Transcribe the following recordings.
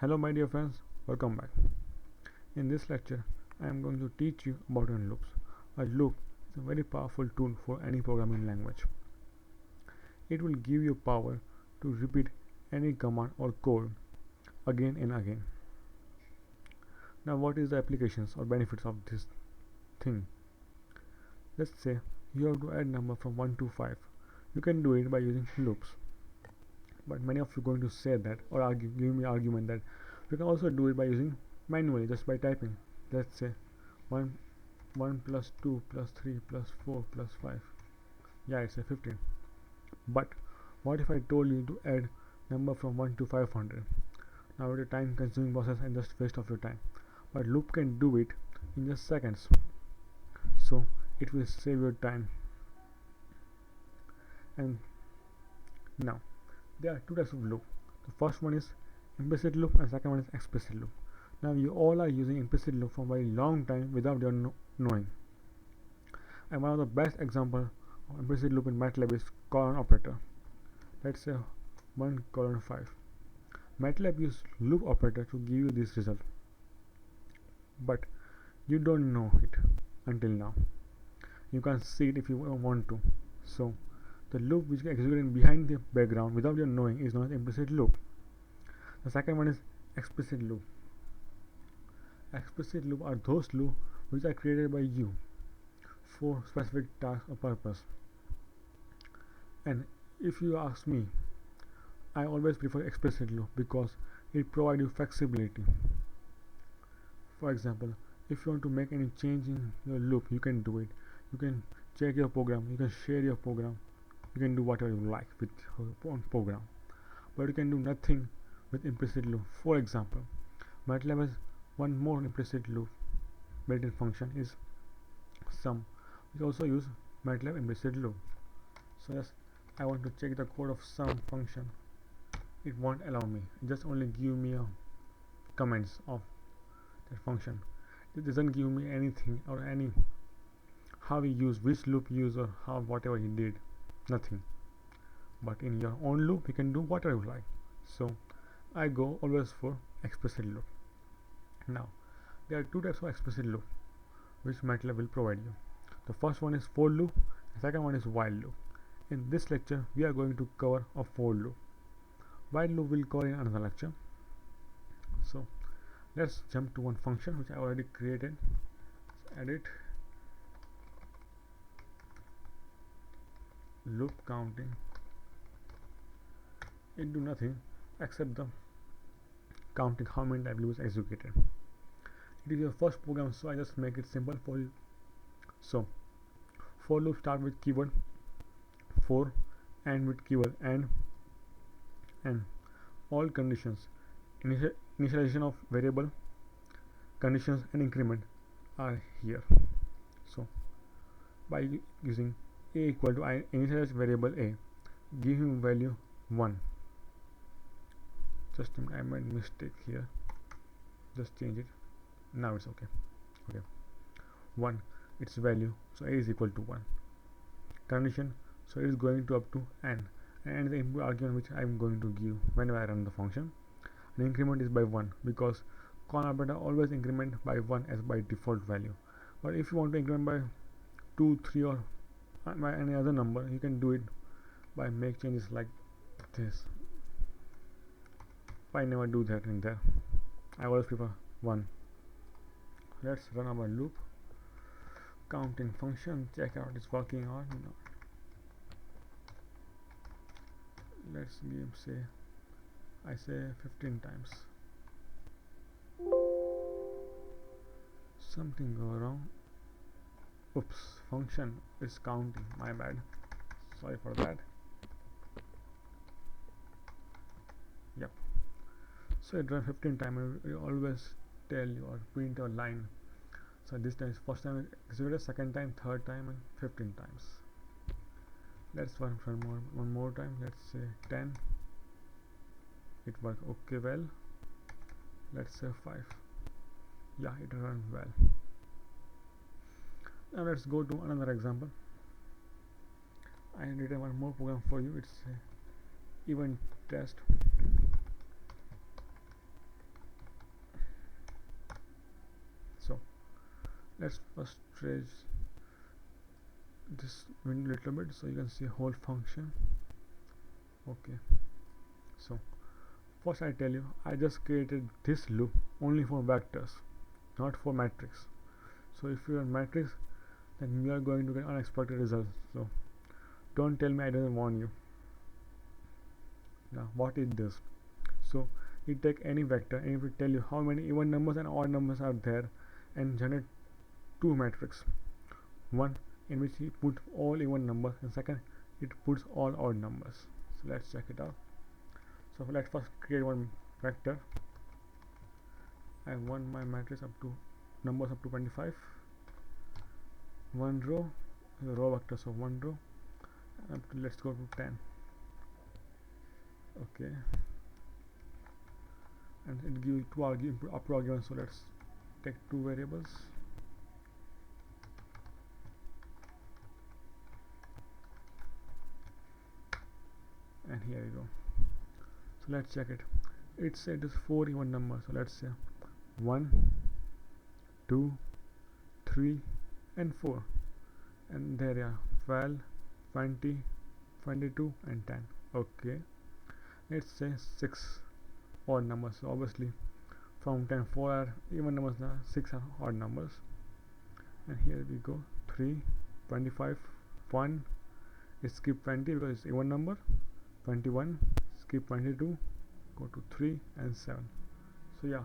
Hello my dear friends, welcome back. In this lecture, I am going to teach you about loops. A loop is a very powerful tool for any programming language. It will give you power to repeat any command or code again and again. Now what is the applications or benefits of this thing? Let's say you have to add number from 1 to 5. You can do it by using loops. But many of you are going to say that or give me argument that you can also do it by using manually just by typing. Let's say 1 1 plus 2 plus 3 plus 4 plus 5. Yeah, it's a 15. But what if I told you to add number from 1 to 500? Now it's a time consuming process and just waste of your time. But loop can do it in just seconds. So it will save your time. And now there are two types of loop. The first one is implicit loop and second one is explicit loop. Now you all are using implicit loop for a very long time without your knowing. And one of the best example of implicit loop in MATLAB is colon operator. Let's say 1 colon 5. MATLAB uses loop operator to give you this result. But you don't know it until now. You can see it if you want to. So the loop which is executing behind the background without your knowing is known as implicit loop. The second one is explicit loop. Explicit loop are those loops which are created by you for specific task or purpose. And if you ask me, I always prefer explicit loop because it provides you flexibility. For example, if you want to make any change in your loop, you can do it. You can check your program, you can share your program, you can do whatever you like with your own program. But you can do nothing with implicit loop. For example, MATLAB has one more implicit loop built-in function is sum, which also use MATLAB implicit loop. So yes, I want to check the code of sum function. It won't allow me. It just only give me a comments of that function. It doesn't give me anything or any how he used, which loop use or how whatever he did. Nothing. But in your own loop you can do whatever you like. So I go always for explicit loop. Now there are two types of explicit loop which MATLAB will provide you. The first one is for loop, the second one is while loop. In this lecture we are going to cover a for loop. While loop will cover in another lecture. So let's jump to one function which I already created. Let's edit loop counting. It do nothing except the counting how many times loop is executed. It is your first program, so I just make it simple for you. So for loop start with keyword for, and with keyword and all conditions, initialization of variable, conditions and increment are here. So by using a equal to I initialize variable a, give him value 1. Just a minute, I made mistake here. Just change it. Now it's okay. 1 its value, so a is equal to 1. Condition, so it is going to up to n, and the input argument which I am going to give whenever I run the function. And increment is by 1 because colon operator always increment by 1 as by default value. But if you want to increment by 2, 3 or by any other number, you can do it by make changes like this. I never do that in there. I always prefer 1. Let's run our loop counting function, check out it's working or not. Let's give say I say 15 times. Something go wrong. Oops, function is counting, my bad, sorry for that. Yep, so it run 15 times. You always tell you or print a line. So this time first time executed, second time, third time and 15 times. Let's run one more time. Let's say 10. It worked okay well. Let's say 5. Yeah, it ran well. Now let's go to another example. I written one more program for you. It's event test Let's first trace this window a little bit so you can see whole function. Okay, so first I tell you, I just created this loop only for vectors, not for matrix. So if you are matrix, then you are going to get unexpected results. So don't tell me I don't warn you. Now what is this? So you take any vector and it will tell you how many even numbers and odd numbers are there, and generate two matrices. One in which he put all even numbers, and second it puts all odd numbers. So let's check it out. So let's first create one vector. I want my matrix up to numbers up to 25. One row, the row vector, so one row, up to, let's go to 10. Okay, and it gives two upper arguments, so let's take two variables. And here we go. So let's check it. It said it is 4 even numbers, so let's say 1, 2, 3 and 4, and there are 12, 20, 22 and 10. Okay, let's say 6 odd numbers, so obviously from 10 4 are even numbers, now 6 are odd numbers. And here we go, 3, 25, 1, skip 20 because it's even number, 21, skip 22, go to 3 and 7. So yeah,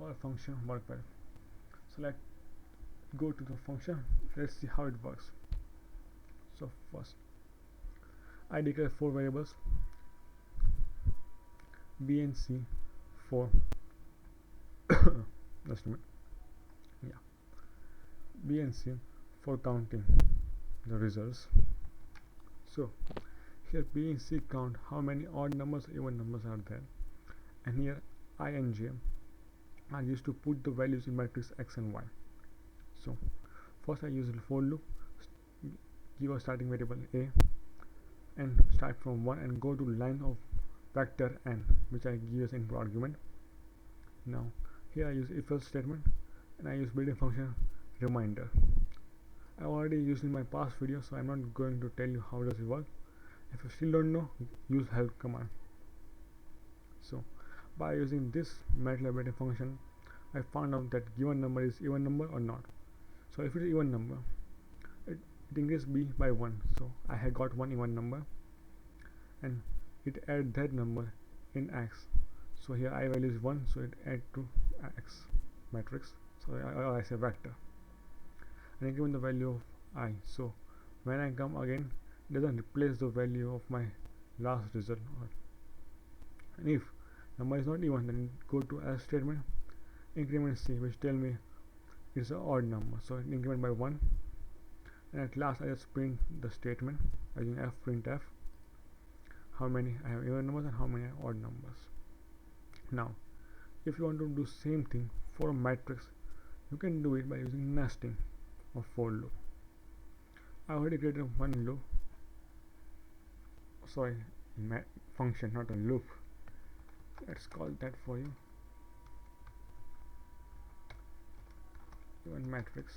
all function work well. So let's go to the function, let's see how it works. So first I declare 4 variables, B and C for just a minute, yeah, B and C for counting the results. So here B and C count how many odd numbers, even numbers are there, and here I and J are used to put the values in matrix X and Y. So first I use a for loop, give a starting variable A and start from 1 and go to line of vector n, which I give as input argument. Now here I use if else statement, and I use built-in function reminder. I already used in my past video, so I'm not going to tell you how does it work. If you still don't know, use help command. So by using this MATLAB built-in function, I found out that given number is even number or not. So if it is even number, it increases B by 1, so I had got one even number, and it add that number in X. So here I value is 1, so it add to X matrix, so I say vector, and I given the value of I. So when I come again, it doesn't replace the value of my last result. And if number is not even, then go to else statement, increment C, which tell me it's an odd number, so it increment by 1, and at last I just print the statement using fprintf, how many I have even numbers and how many are odd numbers. Now if you want to do same thing for a matrix, you can do it by using nesting of for loop. I already created one loop, sorry, function, not a loop. Let's call that for you, even matrix.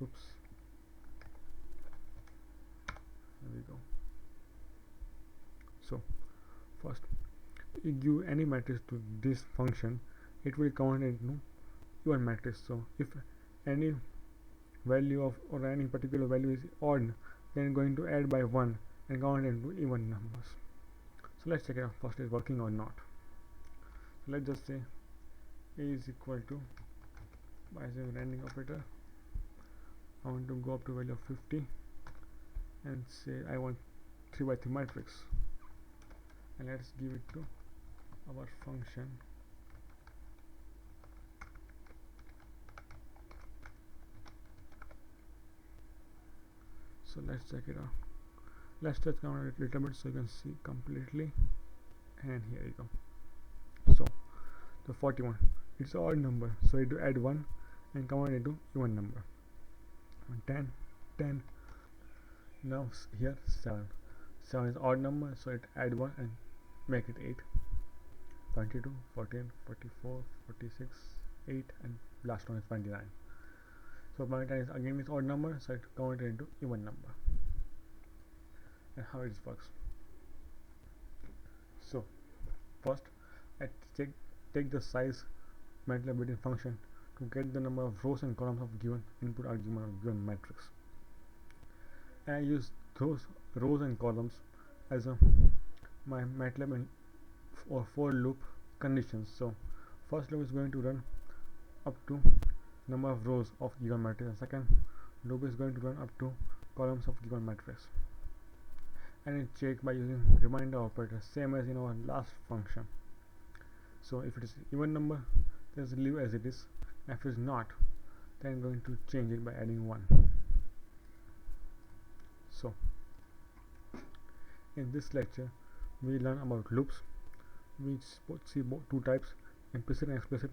Oops, there we go. So first you give any matrix to this function, it will count into even matrix. So if any value of or any particular value is odd, then going to add by 1 and count into even numbers. So let's check it out first, is working or not. So let's just say A is equal to, by saying rendering operator, I want to go up to value of 50 and say I want 3 by 3 matrix, and let's give it to our function. So let's check it out. Let's touch down a little bit so you can see completely, and here you go. So the 41, it's an odd number, so it will add 1 and convert it into even number. 10, 10, now here 7 is odd number, so it add 1 and make it 8. 22, 14, 44, 46, 8, and last one is 29. So 0.10 is again is odd number, so it converted into even number. And how it works. So first I take the size MATLAB built-in function to get the number of rows and columns of given input argument of given matrix. And I use those rows and columns as my MATLAB or for loop conditions. So first loop is going to run up to number of rows of given matrix, and second loop is going to run up to columns of given matrix. And it check by using reminder operator, same as in our last function. So if it is even number, just leave as it is. If it is not, then I'm going to change it by adding 1. So in this lecture we learn about loops. We see two types, implicit and explicit.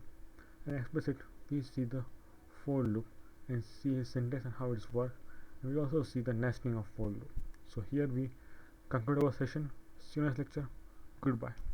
And explicit, we see the for loop and see its syntax and how it's work, and we also see the nesting of for loop. So here we conclude our session. See you next lecture. Goodbye.